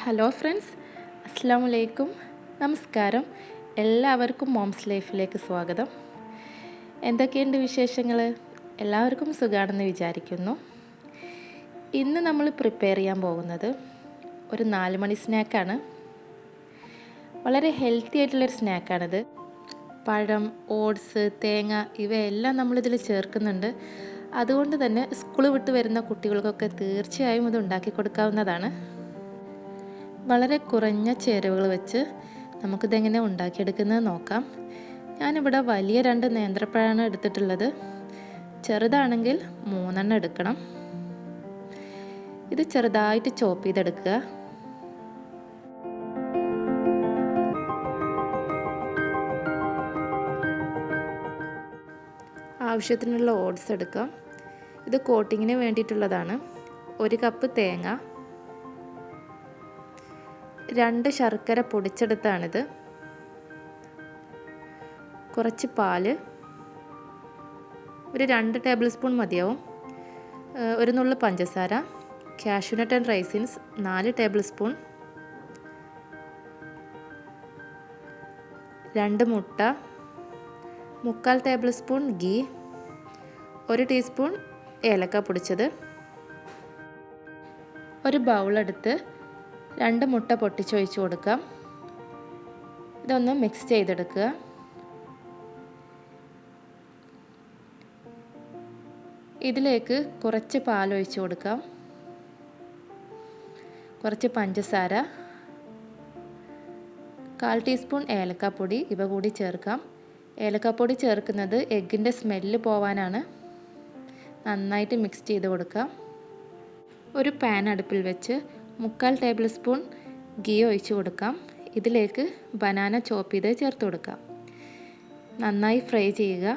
Hello friends, അസ്സാം വലൈക്കും. നമസ്കാരം. എല്ലാവർക്കും മോംസ് ലൈഫിലേക്ക് സ്വാഗതം. എന്തൊക്കെയുണ്ട് വിശേഷങ്ങൾ? എല്ലാവർക്കും സുഖമാണെന്ന് വിചാരിക്കുന്നു. ഇന്ന് നമ്മൾ പ്രിപ്പയർ ചെയ്യാൻ പോകുന്നത് ഒരു 4 മണി സ്നാക്കാണ്. വളരെ ഹെൽത്തി ആയിട്ടുള്ളൊരു സ്നാക്കാണിത്. പഴം, ഓട്സ്, തേങ്ങ ഇവയെല്ലാം നമ്മളിതിൽ ചേർക്കുന്നുണ്ട്. അതുകൊണ്ട് തന്നെ സ്കൂൾ വിട്ട് വരുന്ന കുട്ടികൾക്കൊക്കെ തീർച്ചയായും ഇത് ഉണ്ടാക്കി കൊടുക്കാവുന്നതാണ്. വളരെ കുറഞ്ഞ ചേരുവകൾ വെച്ച് നമുക്കിതെങ്ങനെ ഉണ്ടാക്കിയെടുക്കുന്നത് നോക്കാം. ഞാനിവിടെ വലിയ 2 നേന്ത്രപ്പഴമാണ് എടുത്തിട്ടുള്ളത്. ചെറുതാണെങ്കിൽ 3 എടുക്കണം. ഇത് ചെറുതായിട്ട് ചോപ്പ് ചെയ്തെടുക്കുക. ആവശ്യത്തിനുള്ള ഓട്സ് എടുക്കാം. ഇത് കോട്ടിങ്ങിന് വേണ്ടിയിട്ടുള്ളതാണ്. 1 കപ്പ് തേങ്ങ, 2 ശർക്കര പൊടിച്ചെടുത്താണിത്, കുറച്ച് പാല്, ഒരു 2 ടേബിൾ സ്പൂൺ മതിയാവും, ഒരു നുള്ളു പഞ്ചസാര, cashew nut and raisins 4 table spoon, 2 മുട്ട, 3/4 ടേബിൾ സ്പൂൺ ഘീ, 1 ടീസ്പൂൺ ഏലക്ക പൊടിച്ചത്. ഒരു ബൗളെടുത്ത് 2 മുട്ട പൊട്ടിച്ചൊഴിച്ച് കൊടുക്കാം. ഇതൊന്ന് മിക്സ് ചെയ്തെടുക്കുക. ഇതിലേക്ക് കുറച്ച് പാലൊഴിച്ച് കൊടുക്കാം, കുറച്ച് പഞ്ചസാര, 1/4 ടീസ്പൂൺ ഏലക്കാപ്പൊടി ഇവ കൂടി ചേർക്കാം. ഏലക്കാപ്പൊടി ചേർക്കുന്നത് എഗ്ഗിൻ്റെ സ്മെല്ല് പോവാനാണ്. നന്നായിട്ട് മിക്സ് ചെയ്ത് കൊടുക്കാം. ഒരു പാൻ അടുപ്പിൽ വെച്ച് 3/4 ടേബിൾ സ്പൂൺ ഘീ ഒഴിച്ച് കൊടുക്കാം. ഇതിലേക്ക് ബനാന ചോപ്പ് ചെയ്ത് ചേർത്ത് കൊടുക്കാം. നന്നായി ഫ്രൈ ചെയ്യുക.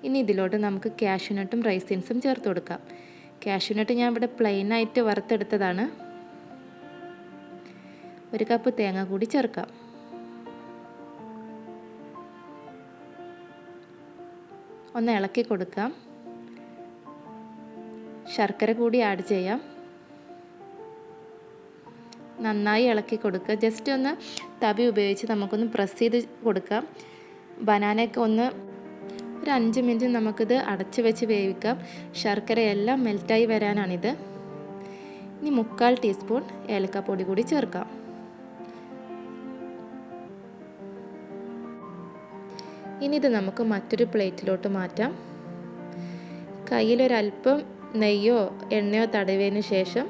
ഇനി ഇതിലോട്ട് നമുക്ക് കാഷ്യൂനട്ടും റൈസിൻസും ചേർത്ത് കൊടുക്കാം. കാഷ്യൂനട്ട് ഞാൻ ഇവിടെ പ്ലെയിനായിട്ട് വറുത്തെടുത്തതാണ്. 1 കപ്പ് തേങ്ങ കൂടി ചേർക്കാം. ഒന്ന് ഇളക്കി കൊടുക്കാം. ശർക്കര കൂടി ആഡ് ചെയ്യാം. നന്നായി ഇളക്കി കൊടുക്കുക. ജസ്റ്റ് ഒന്ന് തവി ഉപയോഗിച്ച് നമുക്കൊന്ന് പ്രസ് ചെയ്ത് കൊടുക്കാം. ബനാനയൊക്കെ ഒന്ന് ഒരു 5 മിനിറ്റ് നമുക്കിത് അടച്ച് വെച്ച് വേവിക്കാം. ശർക്കരയെല്ലാം മെൽറ്റായി വരാനാണിത്. ഇനി 3/4 ടീസ്പൂൺ ഏലക്കാപ്പൊടി കൂടി ചേർക്കാം. ഇനി ഇത് നമുക്ക് മറ്റൊരു പ്ലേറ്റിലോട്ട് മാറ്റാം. കയ്യിലൊരല്പം നെയ്യോ എണ്ണയോ തടവിയതിന് ശേഷം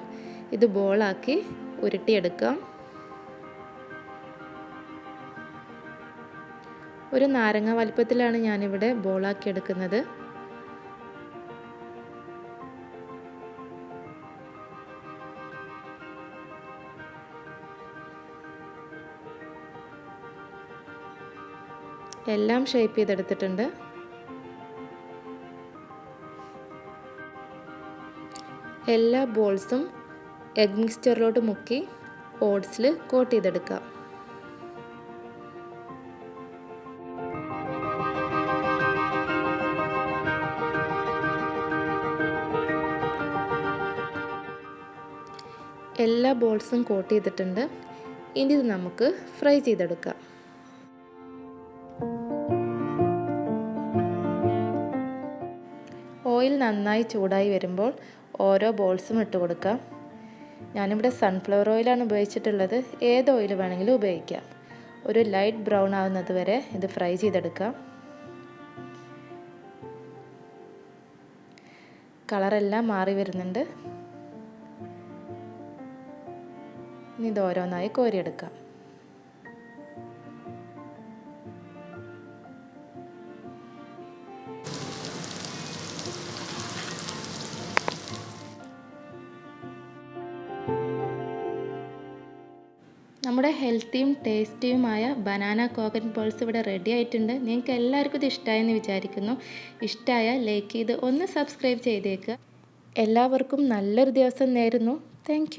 ഇത് ബോളാക്കി ഉരുട്ടിയെടുക്കാം. ഒരു നാരങ്ങ വലുപ്പത്തിലാണ് ഞാനിവിടെ ബോളാക്കി എടുക്കുന്നത്. എല്ലാം ഷേപ്പ് ചെയ്തെടുത്തിട്ടുണ്ട്. എല്ലാ ബോൾസും എഗ് മിക്സ്ചറിലോട്ട് മുക്കി ഓട്സിൽ കോട്ട് ചെയ്തെടുക്കാം. എല്ലാ ബോൾസും കോട്ട് ചെയ്തിട്ടുണ്ട്. ഇനി ഇത് നമുക്ക് ഫ്രൈ ചെയ്തെടുക്കാം. ഓയിൽ നന്നായി ചൂടായി വരുമ്പോൾ ഓരോ ബോൾസും ഇട്ട് കൊടുക്കാം. ഞാനിവിടെ സൺഫ്ലവർ ഓയിലാണ് ഉപയോഗിച്ചിട്ടുള്ളത്. ഏത് ഓയിൽ വേണമെങ്കിലും ഉപയോഗിക്കാം. ഒരു ലൈറ്റ് ബ്രൗൺ ആവുന്നത് വരെ ഇത് ഫ്രൈ ചെയ്തെടുക്കാം. കളറെല്ലാം മാറി വരുന്നുണ്ട്. ഇനി ഇത് ഓരോന്നായി കോരിയെടുക്കാം. നമ്മുടെ ഹെൽത്തിയും ടേസ്റ്റിയുമായ ബനാന കോക്കനട്ട് ബോൾസ് ഇവിടെ റെഡി ആയിട്ടുണ്ട്. നിങ്ങൾക്ക് എല്ലാവർക്കും ഇത് ഇഷ്ടമായെന്ന് വിചാരിക്കുന്നു. ഇഷ്ടമായാൽ ലൈക്ക് ചെയ്ത് ഒന്ന് സബ്സ്ക്രൈബ് ചെയ്തേക്കുക. എല്ലാവർക്കും നല്ലൊരു ദിവസം നേരുന്നു. താങ്ക്